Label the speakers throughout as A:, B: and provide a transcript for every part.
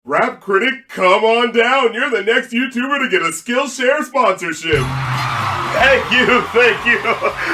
A: Rap Critic, come on down. You're the next YouTuber to get a Skillshare sponsorship. Thank you.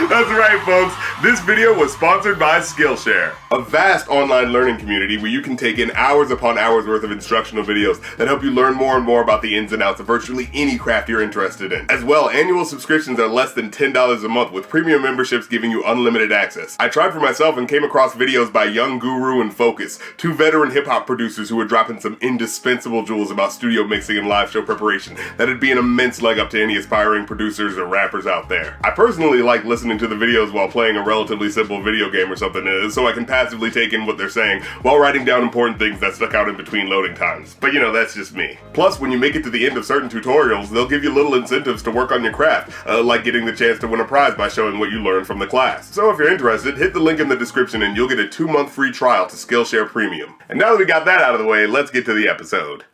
A: That's right, folks. This video was sponsored by Skillshare, a vast online learning community where you can take in hours upon hours worth of instructional videos that help you learn more and more about the ins and outs of virtually any craft you're interested in. As well, annual subscriptions are less than $10 a month, with premium memberships giving you unlimited access. I tried for myself and came across videos by Young Guru and Focus, two veteran hip-hop producers who were dropping some indispensable jewels about studio mixing and live show preparation that'd be an immense leg up to any aspiring producers or rappers out there. I personally like listening to the videos while playing a relatively simple video game or something, so I can passively take in what they're saying while writing down important things that stuck out in between loading times. But you know, that's just me. Plus, when you make it to the end of certain tutorials, they'll give you little incentives to work on your craft, like getting the chance to win a prize by showing what you learned from the class. So if you're interested, hit the link in the description and you'll get a 2-month free trial to Skillshare Premium. And now that we got that out of the way, let's get to the episode.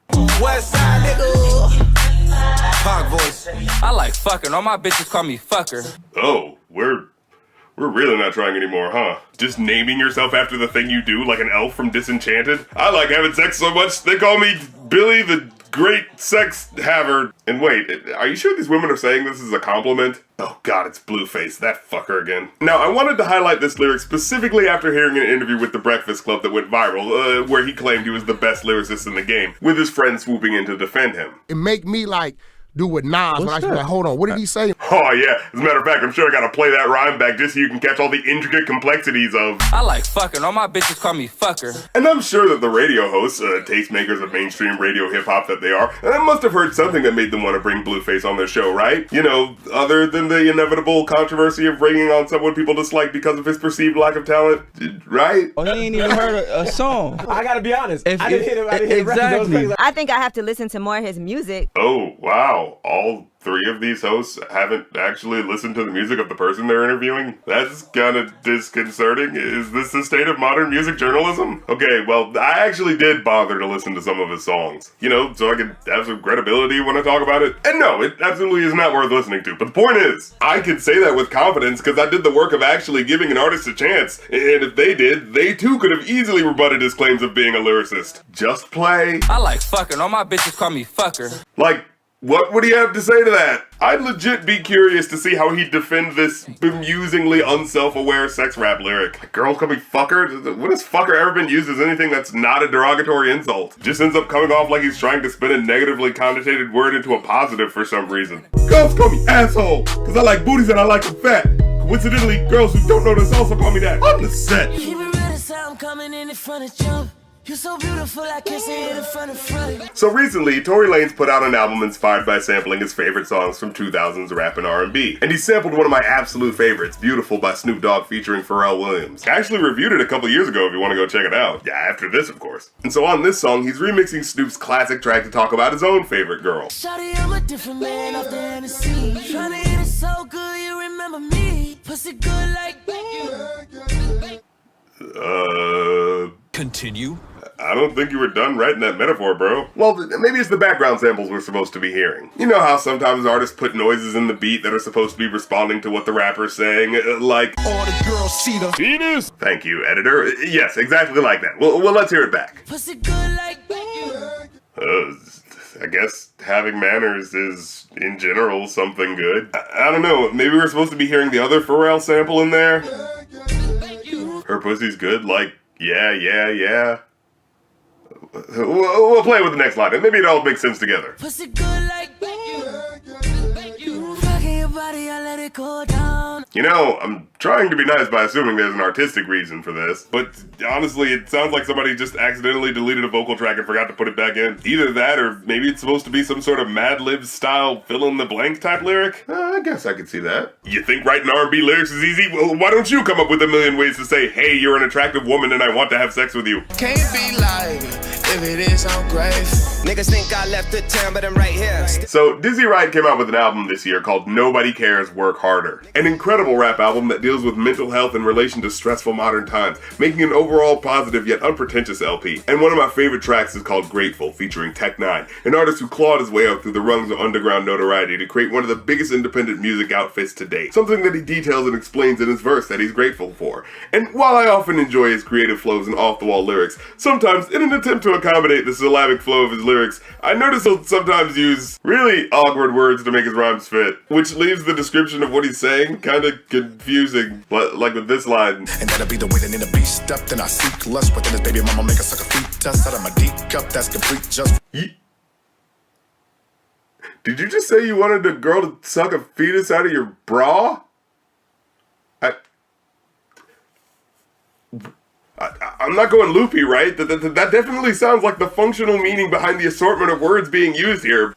B: West side nigga. Pog voice. I like fucking. All my bitches call me fucker.
A: Oh, we're really not trying anymore, huh? Just naming yourself after the thing you do, like an elf from Disenchanted? I like having sex so much, they call me Billy the Great Sex Haver. And wait, are you sure these women are saying this is a compliment? Oh god, it's Blueface, that fucker again. Now, I wanted to highlight this lyric specifically after hearing an interview with The Breakfast Club that went viral, where he claimed he was the best lyricist in the game, with his friend swooping in to defend him.
C: It make me like do with Nas when I should be like, hold on, what did he say?
A: Oh yeah, as a matter of fact, I'm sure I gotta play that rhyme back just so you can catch all the intricate complexities of
B: I like fucking. All my bitches call me fucker.
A: And I'm sure that the radio hosts, tastemakers of mainstream radio hip-hop that they are, must have heard something that made them want to bring Blueface on their show, right? You know, other than the inevitable controversy of bringing on someone people dislike because of his perceived lack of talent, right?
D: Oh, he ain't even heard a song.
E: I gotta be honest, I didn't hit him
D: exactly.
F: I think I have to listen to more of his music.
A: Oh, wow. All 3 of these hosts haven't actually listened to the music of the person they're interviewing? That's kind of disconcerting. Is this the state of modern music journalism? Okay, well, I actually did bother to listen to some of his songs, you know, so I could have some credibility when I talk about it. And no, it absolutely is not worth listening to. But the point is, I can say that with confidence because I did the work of actually giving an artist a chance. And if they did, they too could have easily rebutted his claims of being a lyricist. Just play.
B: I like fucking. All my bitches call me fucker.
A: Like, what would he have to say to that? I'd legit be curious to see how he'd defend this bemusingly unself-aware sex rap lyric. Like, girls call me fucker? When has fucker ever been used as anything that's not a derogatory insult? Just ends up coming off like he's trying to spin a negatively connotated word into a positive for some reason. Girls call me asshole, because I like booties and I like them fat. Coincidentally, girls who don't know this also call me that. On the set. You're so beautiful, I can't see it in front of front. So recently, Tory Lanez put out an album inspired by sampling his favorite songs from 2000s rap and R&B. And he sampled one of my absolute favorites, Beautiful by Snoop Dogg featuring Pharrell Williams. I actually reviewed it a couple years ago if you want to go check it out. Yeah, after this, of course. And so on this song, he's remixing Snoop's classic track to talk about his own favorite girl.
G: Shawty, I'm a different man off the Hennessy. Tryna hit it so good, you remember me. Pussy good like
A: Continue. I don't think you were done writing that metaphor, bro. Well, maybe it's the background samples we're supposed to be hearing. You know how sometimes artists put noises in the beat that are supposed to be responding to what the rapper's saying? Like, all the girls see the penis. Thank you, editor. Yes, exactly like that. Well, let's hear it back.
G: Pussy good like
A: I guess having manners is, in general, something good. I don't know, maybe we're supposed to be hearing the other Pharrell sample in there? Her pussy's good, like, yeah. We'll play with the next line, and maybe it all makes sense together.
G: Pussy good like you. Fucking your body, I let it go down.
A: You know, I'm trying to be nice by assuming there's an artistic reason for this, but honestly, it sounds like somebody just accidentally deleted a vocal track and forgot to put it back in. Either that, or maybe it's supposed to be some sort of Mad Libs style fill-in-the-blank type lyric? I guess I could see that. You think writing R&B lyrics is easy? Well, why don't you come up with a million ways to say, hey, you're an attractive woman and I want to have sex with you?
B: Can't be like, if it is, I'm grateful. Niggas think I left the town, but I'm right here.
A: So, Dizzy Wright came out with an album this year called Nobody Cares, Work Harder. An incredible rap album that deals with mental health in relation to stressful modern times, making an overall positive yet unpretentious LP. And one of my favorite tracks is called Grateful, featuring Tech Nine, an artist who clawed his way up through the rungs of underground notoriety to create one of the biggest independent music outfits to date. Something that he details and explains in his verse that he's grateful for. And while I often enjoy his creative flows and off-the-wall lyrics, sometimes in an attempt to accommodate the syllabic flow of his lyrics, I notice he'll sometimes use really awkward words to make his rhymes fit, which leaves the description of what he's saying kind of confusing, like with this line.
H: And that'll be the way that in the beast step, then I seek lust within his baby mama, make a sucker feet test out of my deep cup, that's complete just.
A: Did you just say you wanted a girl to suck a fetus out of your bra? I'm not going loopy, right? That definitely sounds like the functional meaning behind the assortment of words being used here.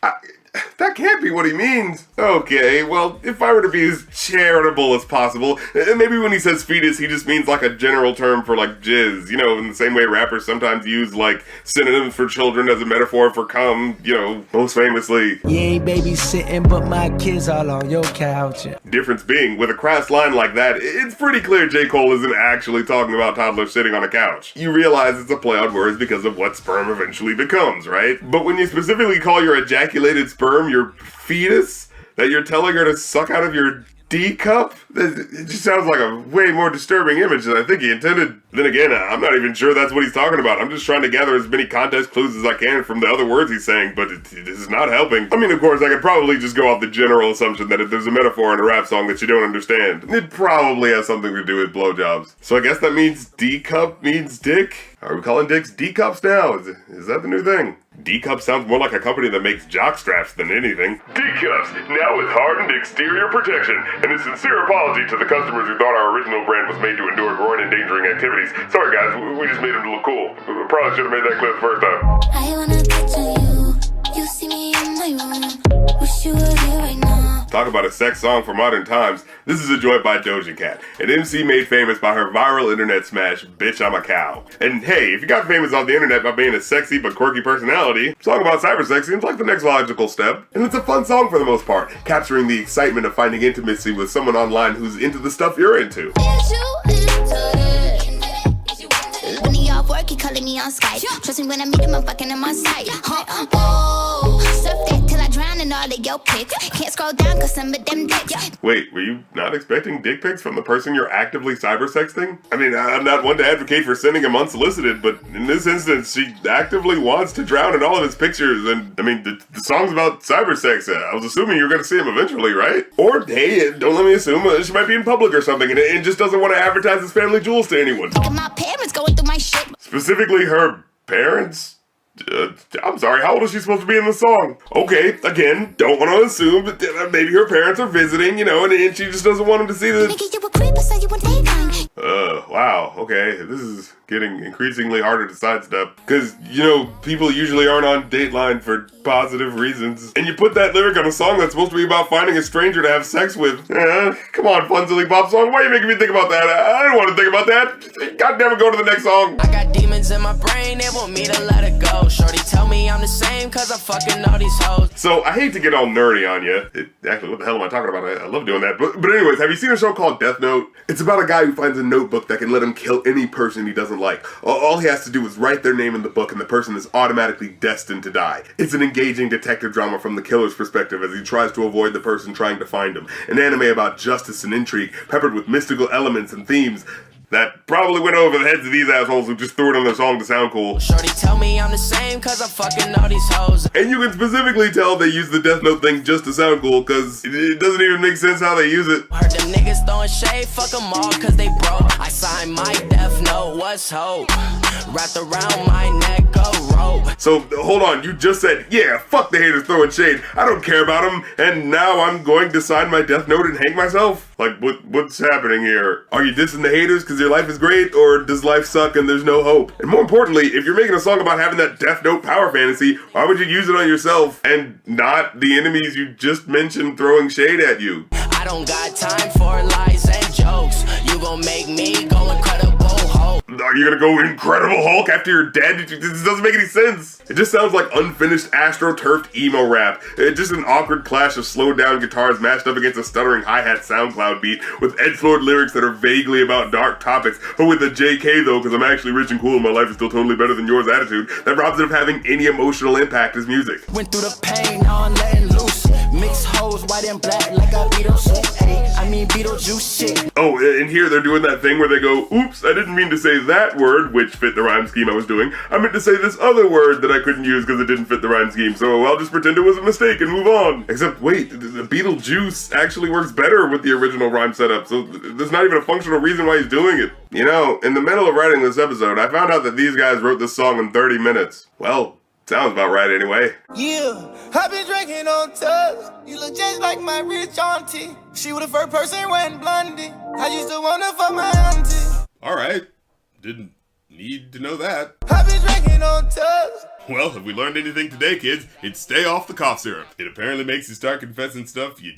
A: That can't be what he means. Okay, well, if I were to be as charitable as possible, maybe when he says fetus, he just means like a general term for like jizz, you know, in the same way rappers sometimes use like synonyms for children as a metaphor for cum, you know, most famously.
G: You ain't babysitting, but my kids all on your couch.
A: Difference being, with a crass line like that, it's pretty clear J. Cole isn't actually talking about toddlers sitting on a couch. You realize it's a play on words because of what sperm eventually becomes, right? But when you specifically call your ejaculated sperm your fetus that you're telling her to suck out of your D cup, it just sounds like a way more disturbing image than I think he intended. Then again, I'm not even sure that's what he's talking about. I'm just trying to gather as many context clues as I can from the other words he's saying, but it is not helping. I mean, of course, I could probably just go off the general assumption that if there's a metaphor in a rap song that you don't understand, it probably has something to do with blowjobs. So I guess that means D cup means dick? Are we calling dicks D cups now? Is that the new thing? D-Cup sounds more like a company that makes jock straps than anything. D-Cups, now with hardened exterior protection, and a sincere apology to the customers who thought our original brand was made to endure groin-endangering activities. Sorry guys, we just made them look cool. We probably should have made that clear the first time.
I: I wanna touch on you see me in my room, wish you were here right now.
A: Talk about a sex song for modern times. This is a joint by Doja Cat, an MC made famous by her viral internet smash, Bitch I'm a Cow. And hey, if you got famous on the internet by being a sexy but quirky personality, song about cybersex seems like the next logical step. And it's a fun song for the most part, capturing the excitement of finding intimacy with someone online who's into the stuff you're into.
I: When he off work, he calling me on Skype. Trust me when I meet him, I'm fucking him on sight. Oh, surf that till I drown in all of your pics. Can't scroll down cause some of them dicks.
A: Wait, were you not expecting dick pics from the person you're actively cybersexting? I mean, I'm not one to advocate for sending them unsolicited, but in this instance, she actively wants to drown in all of his pictures, and I mean, the song's about cybersex. I was assuming you were gonna see him eventually, right? Or, hey, don't let me assume, she might be in public or something, and just doesn't want to advertise his family jewels to anyone.
I: My parents going through my shit.
A: Specifically her parents? I'm sorry, how old is she supposed to be in the song? Okay, again, don't want to assume, but maybe her parents are visiting, you know, and she just doesn't want him to see the...
I: Nigga, you a creep, so you a daytime.
A: Wow, okay, this is getting increasingly harder to sidestep. Because, you know, people usually aren't on Dateline for positive reasons. And you put that lyric on a song that's supposed to be about finding a stranger to have sex with. Come on, fun silly pop song, why are you making me think about that? I don't want to think about that. God damn it, go to the next song.
B: I got demons in my brain, they want me to let it go. Shorty tell me I'm the same cause I'm fucking all these hoes.
A: So, I hate to get all nerdy on you. Actually, what the hell am I talking about? I love doing that. But anyways, have you seen a show called Death Note? It's about a guy who finds a notebook that can let him kill any person he doesn't like. All he has to do is write their name in the book and the person is automatically destined to die. It's an engaging detective drama from the killer's perspective as he tries to avoid the person trying to find him. An anime about justice and intrigue, peppered with mystical elements and themes that probably went over the heads of these assholes who just threw it on their song to sound cool.
B: Shorty tell me I'm the same cause I'm fucking all these hoes.
A: And you can specifically tell they use the Death Note thing just to sound cool, cause it doesn't even make sense how they use it.
B: Heard them niggas throwing shade, fuck them all cause they broke. I signed my Death Note, what's hope? Wrapped around my neck, a rope.
A: So, hold on, you just said, yeah, fuck the haters throwing shade, I don't care about them, and now I'm going to sign my Death Note and hang myself? Like, what's happening here? Are you dissing the haters because your life is great, or does life suck and there's no hope? And more importantly, if you're making a song about having that Death Note power fantasy, why would you use it on yourself and not the enemies you just mentioned throwing shade at you?
B: I don't got time for lies and jokes. You gon' make me go Incredible Hulk.
A: Are you gonna go Incredible Hulk after you're dead? This doesn't make any sense. It just sounds like unfinished astroturfed emo rap. It's just an awkward clash of slowed down guitars mashed up against a stuttering hi-hat SoundCloud beat with edgelord lyrics that are vaguely about dark topics, but with a JK though, because I'm actually rich and cool and my life is still totally better than yours attitude that robs it of having any emotional impact as music.
B: Went through the pain, now I'm letting loose. Mix hoes white and black like a Beetlejuice. I mean Beetlejuice shit.
A: Oh, and here they're doing that thing where they go, oops, I didn't mean to say that word, which fit the rhyme scheme I was doing. I meant to say this other word that I couldn't use because it didn't fit the rhyme scheme, so I'll just pretend it was a mistake and move on. Except, wait, the Beetlejuice actually works better with the original rhyme setup, so there's not even a functional reason why he's doing it. You know, in the middle of writing this episode, I found out that these guys wrote this song in 30 minutes. Well, sounds about right anyway.
G: Yeah, I've been drinking on tubs. You look just like my rich auntie. She was the first person wearing blondie. I used to wonder for my auntie.
A: Alright, didn't need to know that.
G: I've been drinking on tubs.
A: Well, if we learned anything today, kids, it's stay off the cough syrup. It apparently makes you start confessing stuff you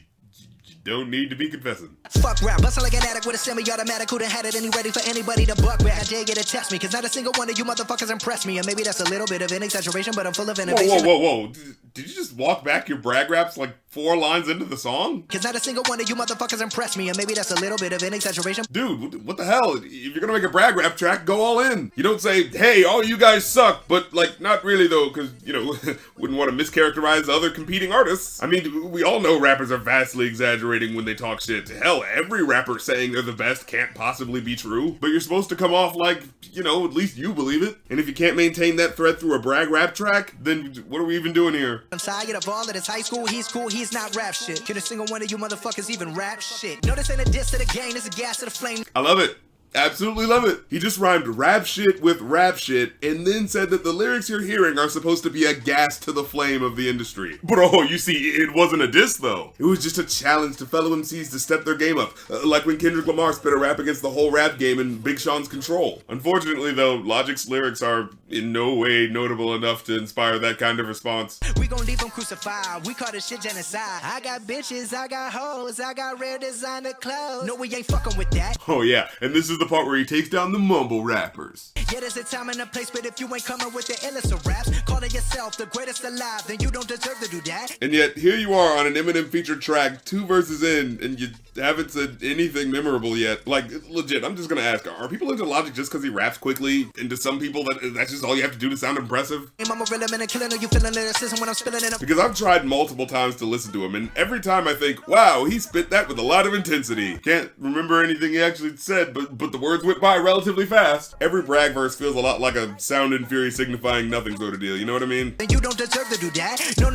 A: don't need to be confessing.
B: Fuck rap, bustin' like an addict with a semi-automatic who done had it and he ready for anybody to buck back. I dare get to test me, cause not a single one of you motherfuckers impress me. And maybe that's a little bit of an exaggeration, but I'm full of innovation.
A: Whoa. Did you just walk back your brag raps like 4 lines into the song?
B: Cause not a single one of you motherfuckers impress me. And maybe that's a little bit of an exaggeration.
A: Dude, what the hell? If you're gonna make a brag rap track, go all in. You don't say, hey, all you guys suck, but like, not really though, cause, you know, wouldn't want to mischaracterize other competing artists. I mean, we all know rappers are vastly exaggerating when they talk shit. Hell, every rapper saying they're the best can't possibly be true, but you're supposed to come off like, you know, at least you believe it. And if you can't maintain that thread through a brag rap track, then what are we even doing here?
B: I'm tired of all of this high school, he's cool, he's not rap shit. Can a single one of you motherfuckers even rap shit? No, this ain't a diss to the game, this is gas to the flame.
A: I love it. Absolutely love it. He just rhymed rap shit with rap shit and then said that the lyrics you're hearing are supposed to be a gas to the flame of the industry. Bro, you see, it wasn't a diss though. It was just a challenge to fellow MCs to step their game up. Like when Kendrick Lamar spit a rap against the whole rap game in Big Sean's Control. Unfortunately though, Logic's lyrics are in no way notable enough to inspire that kind of response.
B: We gon' leave them crucified, we call this shit genocide. I got bitches, I got hoes, I got rare designer clothes. No, we ain't fucking with that.
A: Oh yeah, and this is the part where he takes down the mumble rappers.
B: Yeah, there's a time and a place, but if you ain't coming with the illest of raps, calling yourself the greatest alive, then you don't deserve to do that.
A: And yet, here you are on an Eminem featured track, 2 verses in, and you haven't said anything memorable yet. Like, legit, I'm just gonna ask, are people into Logic just because he raps quickly? And to some people, that's just all you have to do to sound impressive?
B: I'm a real minute killing, you feeling lyricism when I'm spilling it up.
A: Because I've tried multiple times to listen to him, and every time I think, wow, he spit that with a lot of intensity. Can't remember anything he actually said, but the words went by relatively fast. Every brag verse feels a lot like a sound and fury signifying nothing sort of deal, you know what I mean?
B: Then you don't deserve to do that. No,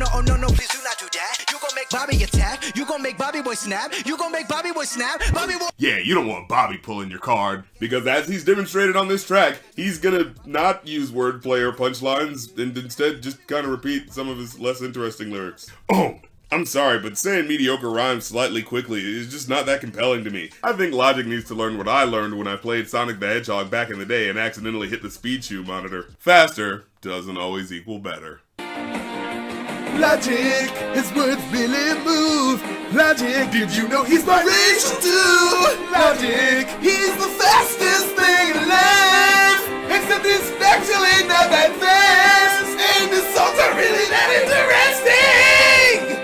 B: please do not do that. You gon' make Bobby attack, you gon' make Bobby boy snap, you gon' make Bobby boy snap, Bobby boy.
A: Yeah, you don't want Bobby pulling your card, because as he's demonstrated on this track, he's gonna not use wordplay or punchlines, and instead just kind of repeat some of his less interesting lyrics. Oh, I'm sorry, but saying mediocre rhymes slightly quickly is just not that compelling to me. I think Logic needs to learn what I learned when I played Sonic the Hedgehog back in the day and accidentally hit the speed shoe monitor. Faster doesn't always equal better.
J: Logic, his words really move. Logic, did you know he's biracial too? Logic, he's the fastest thing alive. Except he's actually not that fast. And his songs are really that interesting.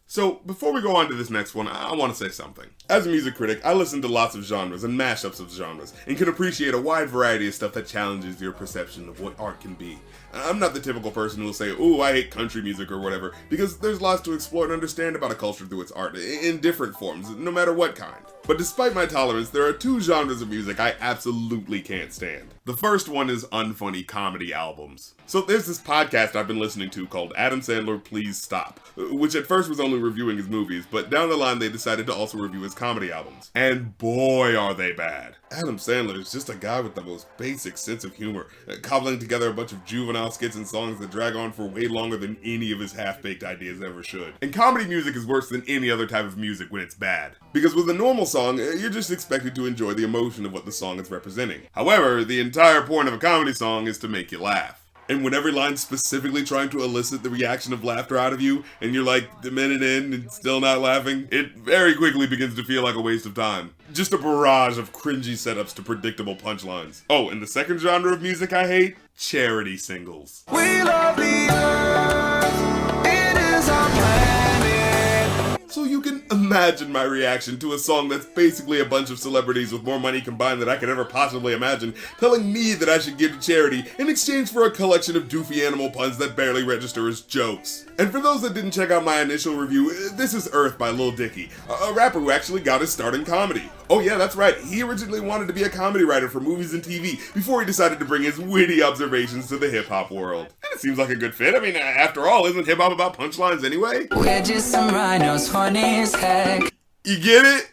A: So, before we go on to this next one, I want to say something. As a music critic, I listen to lots of genres and mashups of genres, and can appreciate a wide variety of stuff that challenges your perception of what art can be. I'm not the typical person who will say, ooh, I hate country music or whatever, because there's lots to explore and understand about a culture through its art, in different forms, no matter what kind. But despite my tolerance, there are 2 genres of music I absolutely can't stand. The first one is unfunny comedy albums. So there's this podcast I've been listening to called Adam Sandler Please Stop, which at first was only reviewing his movies, but down the line they decided to also review his comedy albums. And boy are they bad. Adam Sandler is just a guy with the most basic sense of humor, cobbling together a bunch of juvenile skits and songs that drag on for way longer than any of his half-baked ideas ever should. And comedy music is worse than any other type of music when it's bad. Because with a normal song, you're just expected to enjoy the emotion of what the song is representing. However, the entire point of a comedy song is to make you laugh. And when every line's specifically trying to elicit the reaction of laughter out of you, and you're like a minute in and still not laughing, it very quickly begins to feel like a waste of time. Just a barrage of cringy setups to predictable punchlines. Oh, and the second genre of music I hate? Charity singles.
J: We love the earth, it is our planet.
A: So you can imagine my reaction to a song that's basically a bunch of celebrities with more money combined than I could ever possibly imagine, telling me that I should give to charity in exchange for a collection of doofy animal puns that barely register as jokes. And for those that didn't check out my initial review, this is Earth by Lil Dicky, a rapper who actually got his start in comedy. Oh yeah, that's right, he originally wanted to be a comedy writer for movies and TV before he decided to bring his witty observations to the hip-hop world. And it seems like a good fit. I mean, after all, isn't hip-hop about punchlines anyway?
K: We're just some rhinos, horny as heck.
A: You get it?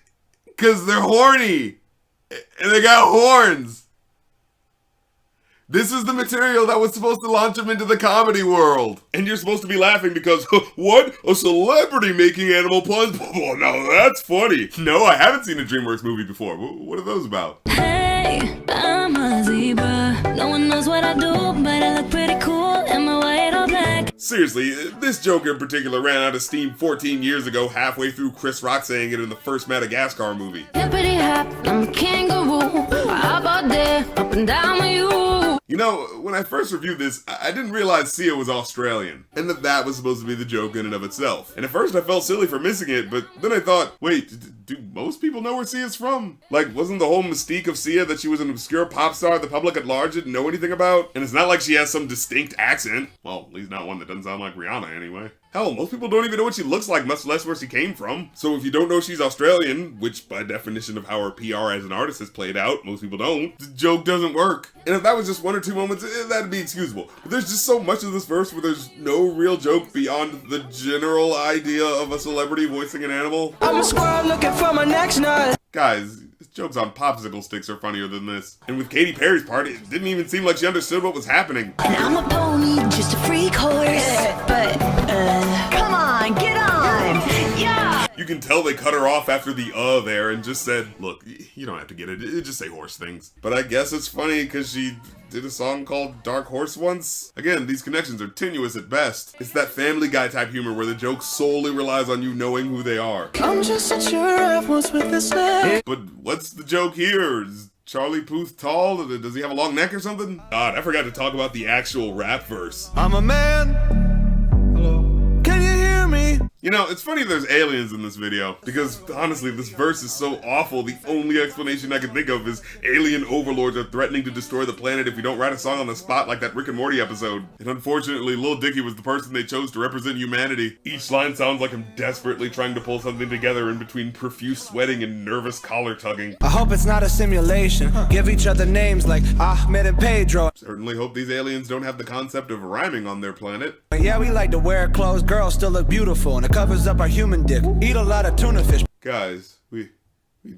A: Cause they're horny. And they got horns. This is the material that was supposed to launch him into the comedy world. And you're supposed to be laughing because, what? A celebrity making animal puns? Oh, now that's funny. No, I haven't seen a DreamWorks movie before. What are those about?
K: Hey, I'm a zebra. No one knows what I do, but I look pretty cool in my white or black.
A: Seriously, this joke in particular ran out of steam 14 years ago, halfway through Chris Rock saying it in the first Madagascar movie.
K: Hippity hop, I'm a kangaroo. How about that? Up and down with you.
A: You know, when I first reviewed this, I didn't realize Sia was Australian, and that was supposed to be the joke in and of itself. And at first I felt silly for missing it, but then I thought, wait, do most people know where Sia's from? Like, wasn't the whole mystique of Sia that she was an obscure pop star the public at large didn't know anything about? And it's not like she has some distinct accent. Well, at least not one that doesn't sound like Rihanna anyway. Hell, most people don't even know what she looks like, much less where she came from. So if you don't know she's Australian, which by definition of how her PR as an artist has played out, most people don't, the joke doesn't work. And if that was just one or two moments, that'd be excusable. But there's just so much of this verse where there's no real joke beyond the general idea of a celebrity voicing an animal.
K: I'm a squirrel looking for my next nut.
A: Guys, jokes on popsicle sticks are funnier than this. And with Katy Perry's part, it didn't even seem like she understood what was happening.
K: And I'm a pony, just a freak horse. But, come on, get on. Yeah.
A: You can tell they cut her off after the there and just said, look, you don't have to get it, just say horse things. But I guess it's funny because she did a song called Dark Horse once. Again, these connections are tenuous at best. It's that Family Guy type humor where the joke solely relies on you knowing who they are.
K: I'm just a giraffe once with a snake.
A: But what's the joke here? Is Charlie Puth tall? Does he have a long neck or something? God, I forgot to talk about the actual rap verse.
J: I'm a man. Hello. Can you hear me?
A: You know, it's funny there's aliens in this video, because honestly, this verse is so awful, the only explanation I can think of is alien overlords are threatening to destroy the planet if you don't write a song on the spot like that Rick and Morty episode. And unfortunately, Lil Dicky was the person they chose to represent humanity. Each line sounds like him desperately trying to pull something together in between profuse sweating and nervous collar tugging.
J: I hope it's not a simulation. Give each other names like Ahmed and Pedro.
A: Certainly hope these aliens don't have the concept of rhyming on their planet.
J: Yeah, we like to wear clothes, girls still look beautiful, and it covers up our human dick. Eat a lot of tuna fish.
A: Guys, we'd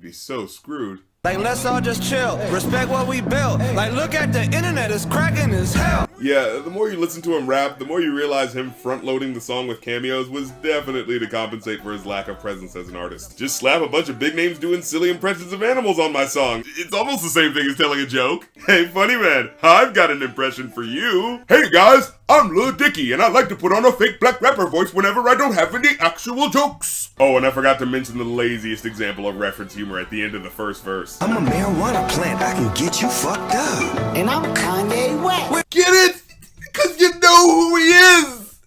A: be so screwed.
J: Like, let's all just chill. Respect what we built. Like, look at the internet, it's cracking as hell.
A: Yeah, the more you listen to him rap, the more you realize him front-loading the song with cameos was definitely to compensate for his lack of presence as an artist. Just slap a bunch of big names doing silly impressions of animals on my song. It's almost the same thing as telling a joke. Hey, funny man, I've got an impression for you. Hey guys, I'm Lil Dicky, and I like to put on a fake black rapper voice whenever I don't have any actual jokes. Oh, and I forgot to mention the laziest example of reference humor at the end of the first verse.
L: I'm a marijuana plant, I can get you fucked up.
B: And I'm Kanye West.
A: Get it? Because you know who he is!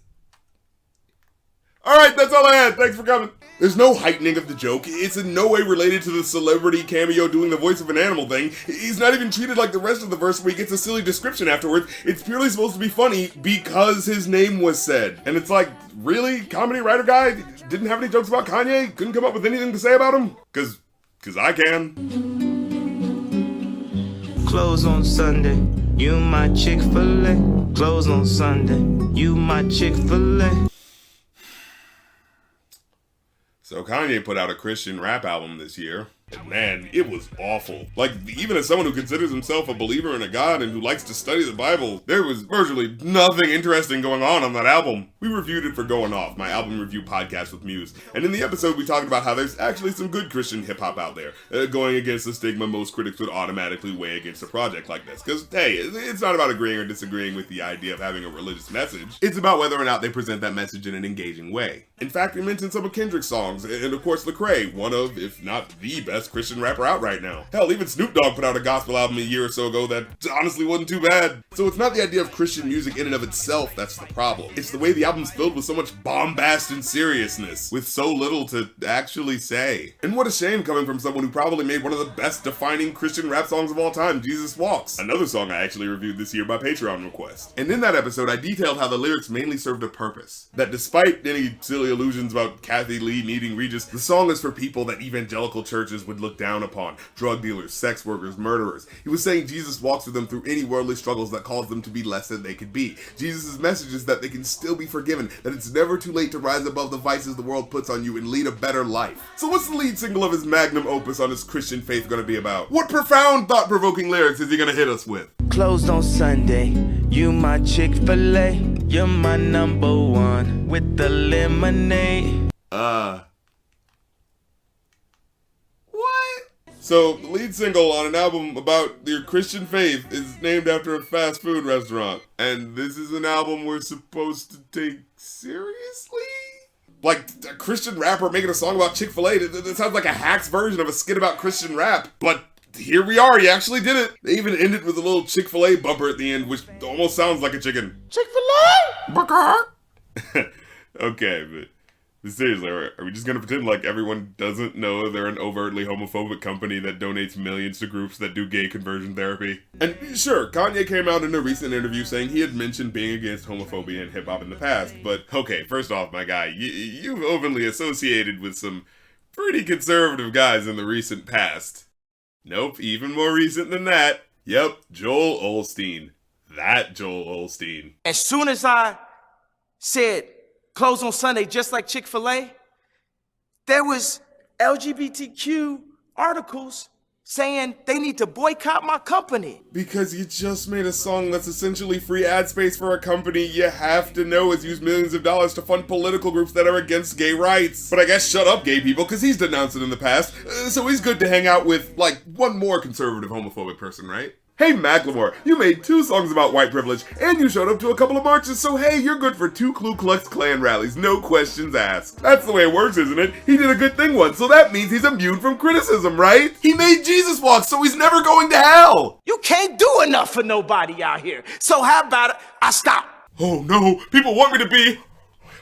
A: Alright, that's all I had. Thanks for coming. There's no heightening of the joke. It's in no way related to the celebrity cameo doing the voice of an animal thing. He's not even treated like the rest of the verse where he gets a silly description afterwards. It's purely supposed to be funny because his name was said. And it's like, really? Comedy writer guy? Didn't have any jokes about Kanye? Couldn't come up with anything to say about him? Cause I can.
D: Close on Sunday, you my Chick-fil-A. Close on Sunday, you my Chick-fil-A.
A: So Kanye put out a Christian rap album this year. And man, it was awful. Like, even as someone who considers himself a believer in a God and who likes to study the Bible, there was virtually nothing interesting going on that album. We reviewed it for Going Off, my album review podcast with Muse. And in the episode, we talked about how there's actually some good Christian hip-hop out there, going against the stigma most critics would automatically weigh against a project like this. Because, hey, it's not about agreeing or disagreeing with the idea of having a religious message. It's about whether or not they present that message in an engaging way. In fact, we mentioned some of Kendrick's songs, and of course Lecrae, one of, if not the best best Christian rapper out right now. Hell, even Snoop Dogg put out a gospel album a year or so ago that honestly wasn't too bad. So it's not the idea of Christian music in and of itself that's the problem. It's the way the album's filled with so much bombast and seriousness, with so little to actually say. And what a shame coming from someone who probably made one of the best defining Christian rap songs of all time, Jesus Walks. Another song I actually reviewed this year by Patreon request. And in that episode, I detailed how the lyrics mainly served a purpose. That despite any silly illusions about Kathy Lee needing Regis, the song is for people that evangelical churches would look down upon. Drug dealers, sex workers, murderers. He was saying Jesus walks with them through any worldly struggles that cause them to be less than they could be. Jesus' message is that they can still be forgiven, that it's never too late to rise above the vices the world puts on you and lead a better life. So what's the lead single of his magnum opus on his Christian faith gonna be about? What profound, thought-provoking lyrics is he gonna hit us with?
D: Closed on Sunday, you my Chick-fil-A, you're my number one with the lemonade.
A: What? So, the lead single on an album about your Christian faith is named after a fast food restaurant. And this is an album we're supposed to take seriously? Like, a Christian rapper making a song about Chick-fil-A, that sounds like a hack's version of a skit about Christian rap. But here we are, he actually did it. They even ended with a little Chick-fil-A bumper at the end, which almost sounds like a chicken. Chick-fil-A! Burger! Okay, but seriously, are we just gonna pretend like everyone doesn't know they're an overtly homophobic company that donates millions to groups that do gay conversion therapy? And sure, Kanye came out in a recent interview saying he had mentioned being against homophobia in hip-hop in the past, but okay, first off, my guy, you've openly associated with some pretty conservative guys in the recent past. Nope, even more recent than that. Yep, Joel Osteen. That Joel Osteen.
M: As soon as I said close on Sunday, just like Chick-fil-A, there was LGBTQ articles saying they need to boycott my company.
A: Because you just made a song that's essentially free ad space for a company you have to know has used millions of dollars to fund political groups that are against gay rights. But I guess shut up, gay people, because he's denounced it in the past, so he's good to hang out with, like, one more conservative homophobic person, right? Hey Macklemore, you made 2 songs about white privilege, and you showed up to a couple of marches, so hey, you're good for 2 Ku Klux Klan rallies, no questions asked. That's the way it works, isn't it? He did a good thing once, so that means he's immune from criticism, right? He made Jesus Walk, so he's never going to hell!
M: You can't do enough for nobody out here, so how about I stop?
A: Oh no, people want me to be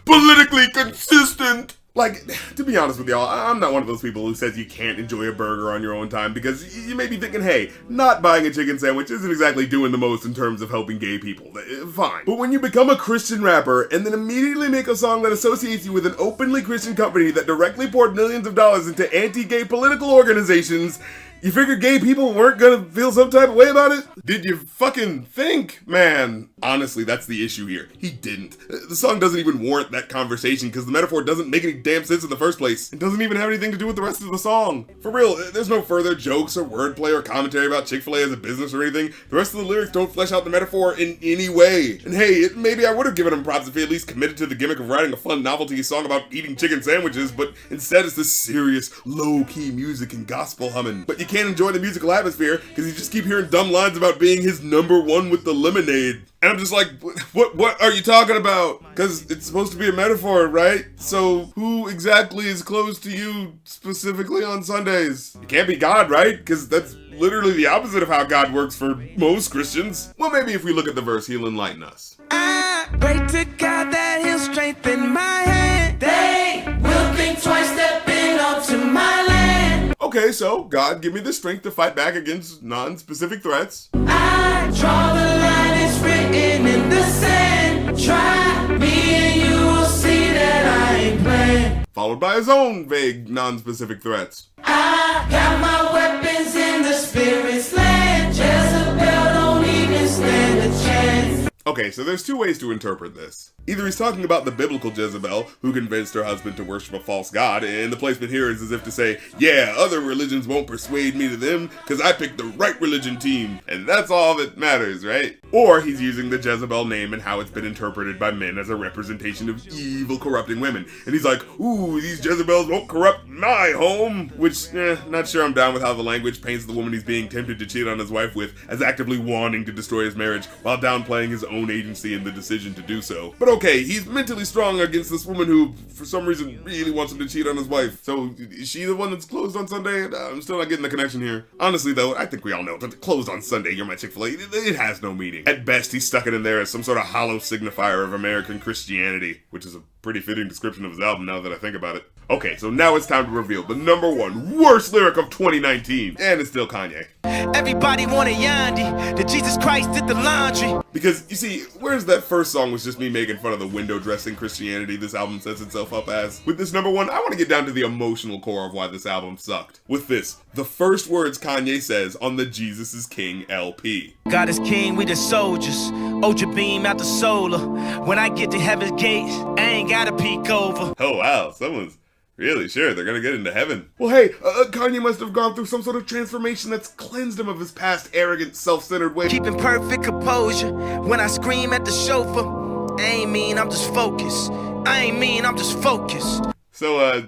A: politically consistent! Like, to be honest with y'all, I'm not one of those people who says you can't enjoy a burger on your own time, because you may be thinking, hey, not buying a chicken sandwich isn't exactly doing the most in terms of helping gay people. Fine. But when you become a Christian rapper and then immediately make a song that associates you with an openly Christian company that directly poured millions of dollars into anti-gay political organizations, you figured gay people weren't gonna feel some type of way about it? Did you fucking think, man? Honestly, that's the issue here. He didn't. The song doesn't even warrant that conversation because the metaphor doesn't make any damn sense in the first place. It doesn't even have anything to do with the rest of the song. For real, there's no further jokes or wordplay or commentary about Chick-fil-A as a business or anything. The rest of the lyrics don't flesh out the metaphor in any way. And hey, maybe I would have given him props if he at least committed to the gimmick of writing a fun novelty song about eating chicken sandwiches, but instead it's this serious, low-key music and gospel humming. But you can't enjoy the musical atmosphere because you just keep hearing dumb lines about being his #1 with the lemonade. And I'm just like, what are you talking about? Because it's supposed to be a metaphor, right? So who exactly is close to you specifically on Sundays? It can't be God, right? Because that's literally the opposite of how God works for most Christians. Well, maybe if we look at the verse, he'll enlighten us.
M: I pray to God that he'll strengthen my hand. They will think twice stepping onto my land.
A: Okay, so God, give me the strength to fight back against non-specific threats.
M: I draw the line, it's written in the sand. Try me and you will see that I ain't playing.
A: Followed by his own vague, non-specific threats.
M: I got my weapons in the spirit's land. Jezebel don't even stand a chance.
A: Okay, so there's 2 ways to interpret this. Either he's talking about the biblical Jezebel, who convinced her husband to worship a false god, and the placement here is as if to say, yeah, other religions won't persuade me to them, because I picked the right religion team, and that's all that matters, right? Or he's using the Jezebel name and how it's been interpreted by men as a representation of evil, corrupting women. And he's like, ooh, these Jezebels won't corrupt my home, which, not sure I'm down with how the language paints the woman he's being tempted to cheat on his wife with as actively wanting to destroy his marriage, while downplaying his own agency in the decision to do so. But okay, he's mentally strong against this woman who, for some reason, really wants him to cheat on his wife. So, is she the one that's closed on Sunday? I'm still not getting the connection here. Honestly though, I think we all know that closed on Sunday, you're my Chick-fil-A, it has no meaning. At best, he's stuck it in there as some sort of hollow signifier of American Christianity, which is a pretty fitting description of his album now that I think about it. Okay, so now it's time to reveal the #1 worst lyric of 2019, and it's still Kanye.
M: Everybody wanted Yandi, that Jesus Christ did the laundry.
A: Because, you see, whereas that first song was just me making fun of the window dressing Christianity this album sets itself up as, with this #1, I want to get down to the emotional core of why this album sucked. With this, the first words Kanye says on the Jesus is King LP.
M: God is king, we the soldiers. Ultra beam out the solar. When I get to heaven's gates, I ain't gotta peek over.
A: Oh wow, someone's really sure they're gonna get into heaven. Well hey, Kanye must have gone through some sort of transformation that's cleansed him of his past arrogant, self-centered way.
M: Keeping perfect composure when I scream at the chauffeur. I ain't mean, I'm just focused. I ain't mean, I'm just focused.
A: So,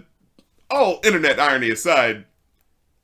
A: all internet irony aside,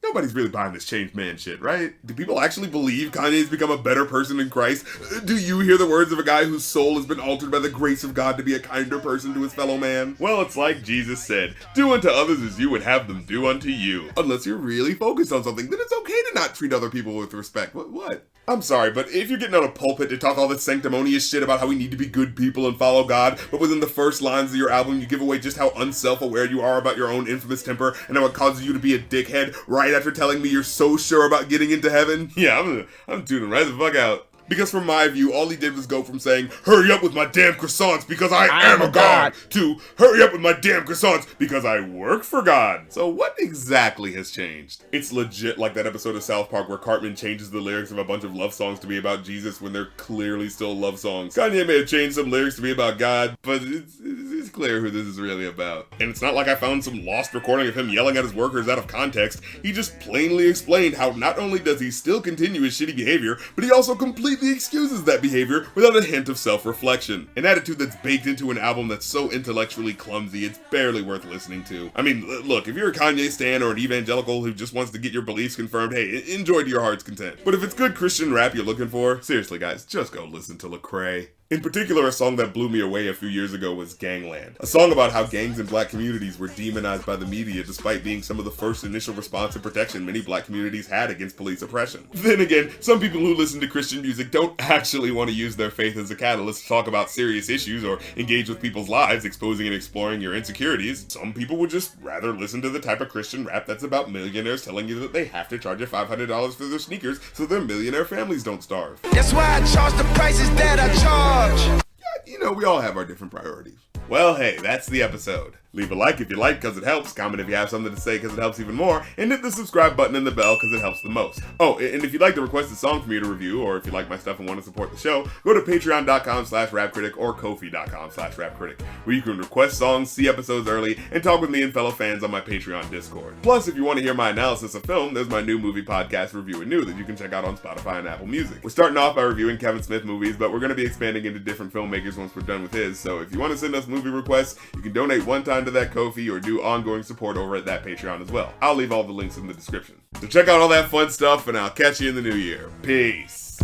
A: nobody's really buying this changed man shit, right? Do people actually believe Kanye's become a better person in Christ? Do you hear the words of a guy whose soul has been altered by the grace of God to be a kinder person to his fellow man? Well, it's like Jesus said, do unto others as you would have them do unto you. Unless you're really focused on something, then it's okay to not treat other people with respect. What? I'm sorry, but if you're getting on a pulpit to talk all this sanctimonious shit about how we need to be good people and follow God, but within the first lines of your album you give away just how unself-aware you are about your own infamous temper and how it causes you to be a dickhead right after telling me you're so sure about getting into heaven, yeah, I'm tuning right the fuck out. Because from my view, all he did was go from saying, hurry up with my damn croissants because I am a god, to hurry up with my damn croissants because I work for God. So what exactly has changed? It's legit like that episode of South Park where Cartman changes the lyrics of a bunch of love songs to be about Jesus when they're clearly still love songs. Kanye may have changed some lyrics to be about God, but it's clear who this is really about. And it's not like I found some lost recording of him yelling at his workers out of context. He just plainly explained how not only does he still continue his shitty behavior, but he also completely excuses that behavior without a hint of self-reflection. An attitude that's baked into an album that's so intellectually clumsy it's barely worth listening to. I mean, look, if you're a Kanye stan or an evangelical who just wants to get your beliefs confirmed, hey, enjoy to your heart's content. But if it's good Christian rap you're looking for, seriously guys, just go listen to Lecrae. In particular, a song that blew me away a few years ago was Gangland, a song about how gangs in black communities were demonized by the media despite being some of the first initial response and protection many black communities had against police oppression. Then again, some people who listen to Christian music don't actually want to use their faith as a catalyst to talk about serious issues or engage with people's lives, exposing and exploring your insecurities. Some people would just rather listen to the type of Christian rap that's about millionaires telling you that they have to charge you $500 for their sneakers so their millionaire families don't starve.
M: That's why I charge the prices that I charge.
A: Yeah, you know, we all have our different priorities. Well, hey, that's the episode. Leave a like if you like because it helps, comment if you have something to say because it helps even more, and hit the subscribe button and the bell because it helps the most. Oh, and if you'd like to request a song for me to review, or if you like my stuff and want to support the show, go to patreon.com/rapcritic or ko-fi.com/rapcritic, where you can request songs, see episodes early, and talk with me and fellow fans on my Patreon Discord. Plus, if you want to hear my analysis of film, there's my new movie podcast, Review and New, that you can check out on Spotify and Apple Music. We're starting off by reviewing Kevin Smith movies, but we're going to be expanding into different filmmakers once we're done with his, so if you want to send us movie requests, you can donate one time to that Ko-fi or do ongoing support over at that Patreon as well. I'll leave all the links in the description. So check out all that fun stuff and I'll catch you in the new year. Peace.